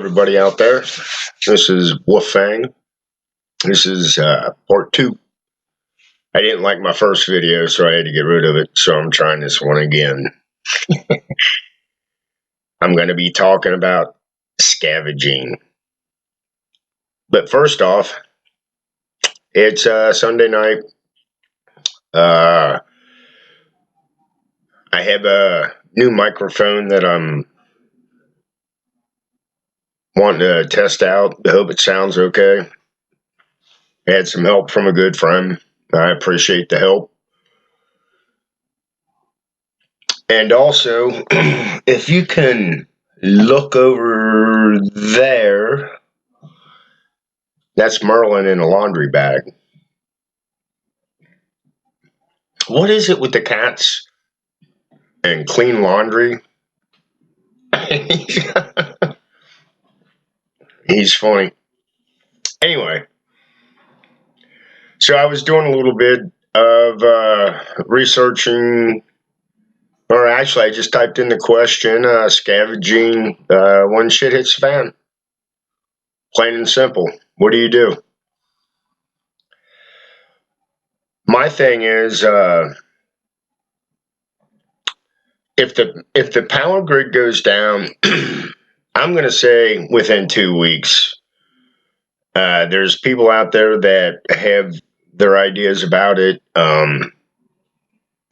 everybody out there. This is Wolfang. This is part two. I didn't like my first video, so I had to get rid of it. So I'm trying this one again. I'm going to be talking about scavenging. But first off, it's Sunday night. I have a new microphone that I'm wanting to test out. I hope it sounds okay. I had some help from a good friend. I appreciate the help. And also, if you can look over there, that's Merlin in a laundry bag. What is it with the cats and clean laundry? He's funny. Anyway, so I was doing a little bit of researching, or actually I just typed in the question, scavenging when shit hits the fan. Plain and simple. What do you do? My thing is, if the power grid goes down, I'm going to say within 2 weeks. There's people out there that have their ideas about it.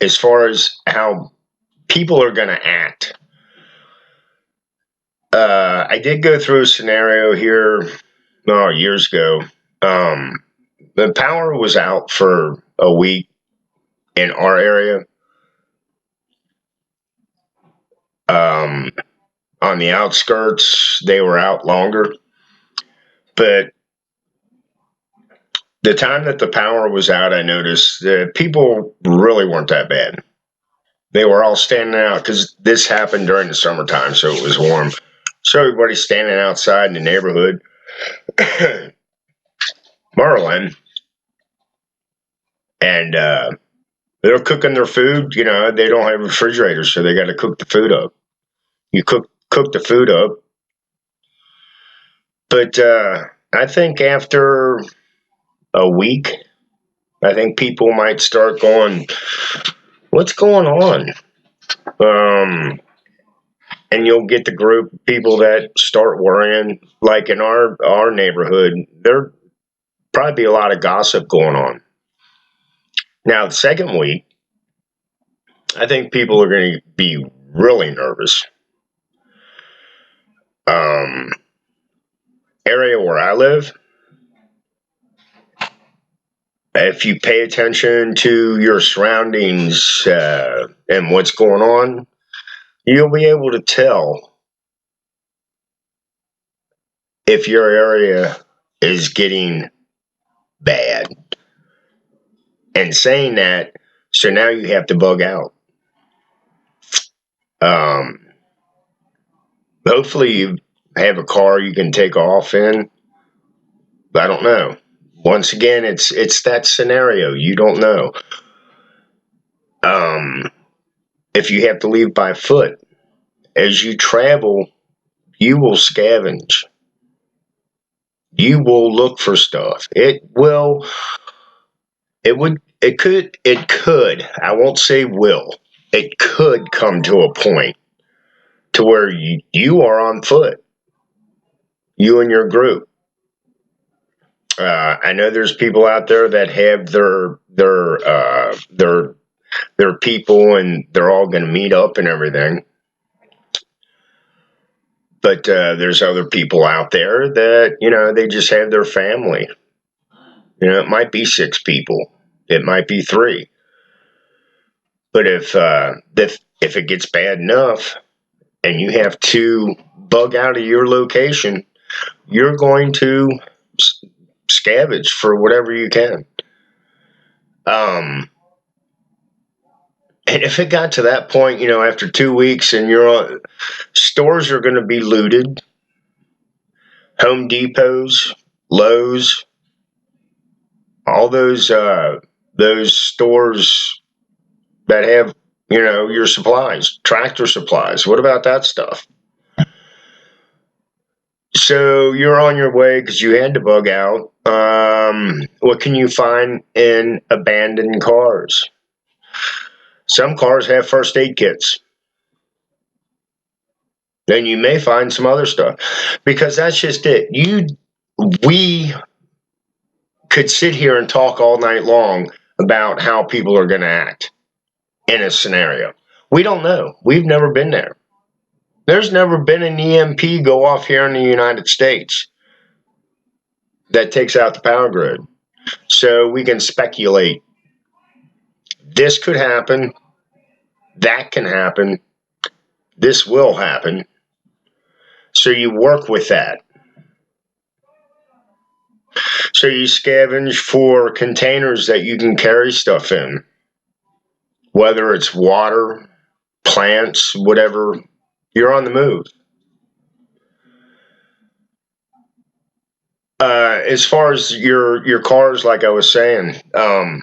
As far as how people are going to act, I did go through a scenario here years ago. The power was out for a week in our area. On the outskirts, they were out longer. But the time that the power was out, I noticed that people really weren't that bad. They were all standing out because this happened during the summertime, so it was warm. So everybody's standing outside in the neighborhood. Merlin. And they're cooking their food. You know, they don't have refrigerators, so they got to cook the food up. You cook the food up. But I think after a week, I think people might start going, what's going on? And you'll get the group of people that start worrying. Like in our neighborhood, there probably be a lot of gossip going on. Now, the second week, I think people are going to be really nervous. Area where I live, if you pay attention to your surroundings and what's going on, you'll be able to tell if your area is getting bad. And saying that, so now you have to bug out. Hopefully you have a car you can take off in. I don't know. Once again, it's that scenario. You don't know. If you have to leave by foot, as you travel, you will scavenge. You will look for stuff. It could, I won't say will, it could come to a point to where you are on foot, you and your group. I know there's people out there that have their people and they're all going to meet up and everything. But there's other people out there that, you know, they just have their family. You know, it might be 6 people. It might be 3. But if it gets bad enough and you have to bug out of your location, you're going to scavenge for whatever you can. And if it got to that point, you know, after 2 weeks and stores are going to be looted, Home Depots, Lowe's, all those stores that have, you know, your supplies, tractor supplies. What about that stuff? So you're on your way because you had to bug out. What can you find in abandoned cars? Some cars have first aid kits. Then you may find some other stuff because that's just it. We could sit here and talk all night long about how people are going to act in a scenario. We don't know. We've never been there. There's never been an EMP go off here in the United States that takes out the power grid. So we can speculate. This could happen. That can happen. This will happen. So you work with that. So you scavenge for containers that you can carry stuff in, whether it's water, plants, whatever. You're on the move. As far as your cars, like I was saying, I'm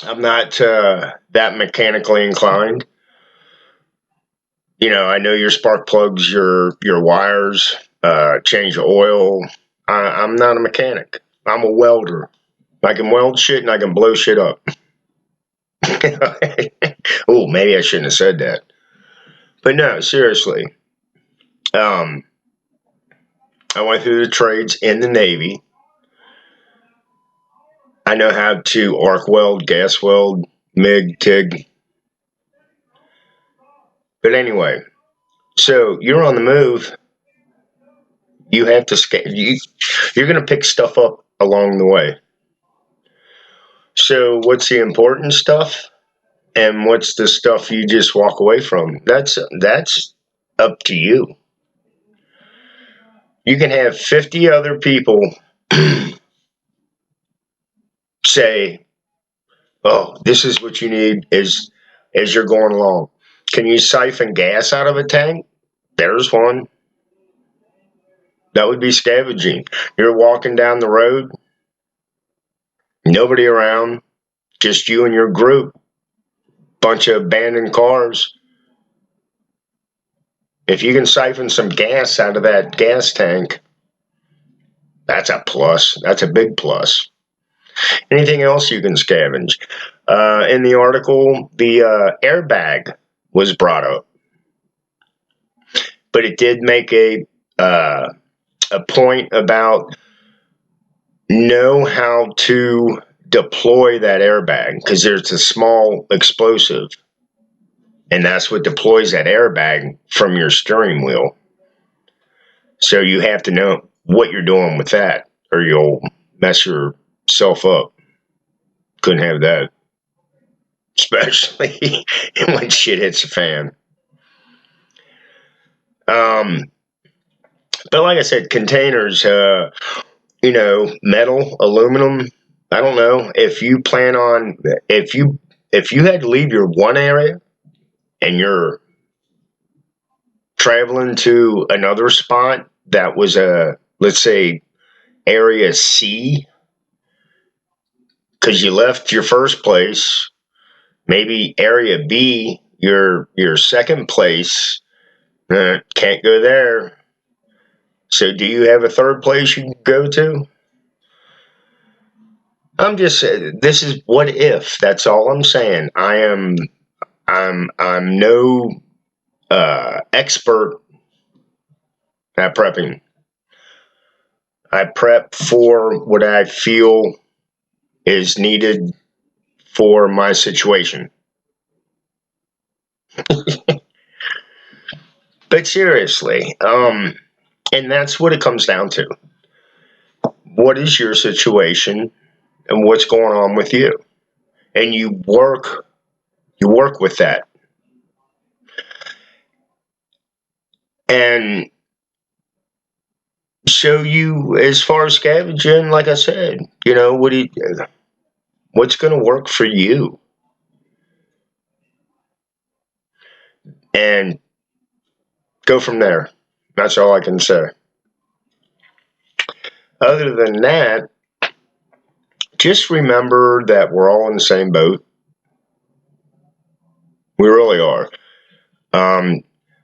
not that mechanically inclined. I know your spark plugs, your wires, change the oil. I'm not a mechanic. I'm a welder. I can weld shit and I can blow shit up. Oh, maybe I shouldn't have said that. But no, seriously. Um, I went through the trades in the Navy. I know how to arc weld, gas weld, MIG, TIG. But anyway, so you're on the move. You have to you're going to pick stuff up along the way. So what's the important stuff, and what's the stuff you just walk away from? That's up to you. You can have 50 other people say, "Oh, this is what you need," as you're going along. Can you siphon gas out of a tank? There's one. That would be scavenging. You're walking down the road, nobody around, just you and your group, bunch of abandoned cars. If you can siphon some gas out of that gas tank, that's a plus. That's a big plus. Anything else you can scavenge? In the article, the airbag was brought up, but it did make a point about know how to deploy that airbag because there's a small explosive, and that's what deploys that airbag from your steering wheel. So you have to know what you're doing with that, or you'll mess yourself up. Couldn't have that, especially when shit hits the fan. But like I said, containers, metal, aluminum. I don't know if you plan on if you had to leave your one area and you're traveling to another spot that was a, let's say, area C, because you left your first place, maybe area B, your second place, can't go there. So do you have a third place you can go to? I'm just saying, this is what if. That's all I'm saying. I'm no expert at prepping. I prep for what I feel is needed for my situation. But seriously, and that's what it comes down to. What is your situation and what's going on with you? And you work with that. And so you, as far as scavenging, like I said, what's going to work for you? And go from there. That's all I can say. Other than that, just remember that we're all in the same boat. We really are.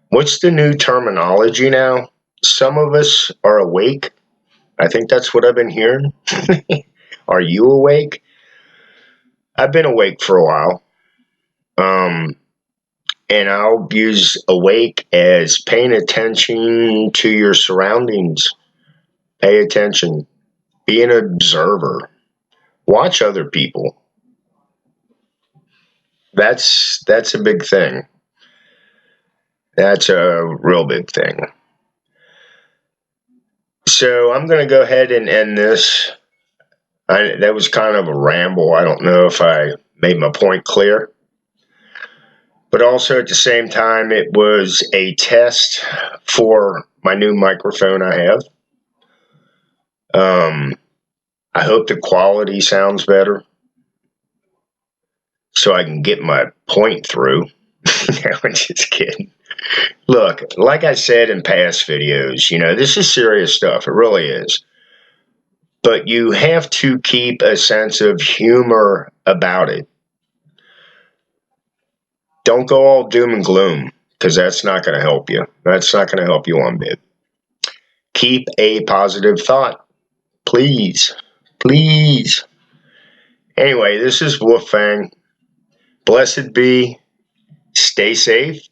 What's the new terminology now? some of us are awake. I think that's what I've been hearing. Are you awake? I've been awake for a while. Um, and I'll use awake as paying attention to your surroundings. Pay attention. Be an observer. Watch other people. That's a big thing. That's a real big thing. So I'm going to go ahead and end this. That was kind of a ramble. I don't know if I made my point clear. But also at the same time, it was a test for my new microphone I have. I hope the quality sounds better so I can get my point through. No, I'm just kidding. Look, like I said in past videos, this is serious stuff. It really is. But you have to keep a sense of humor about it. Don't go all doom and gloom, because that's not going to help you. That's not going to help you one bit. Keep a positive thought. Please. Please. Anyway, this is Wolfang. Blessed be. Stay safe.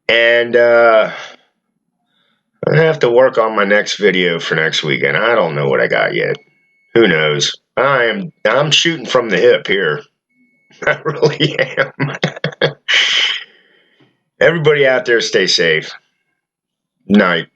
And I'm going to have to work on my next video for next weekend. I don't know what I got yet. Who knows? I'm shooting from the hip here. I really am. Everybody out there, stay safe. Night.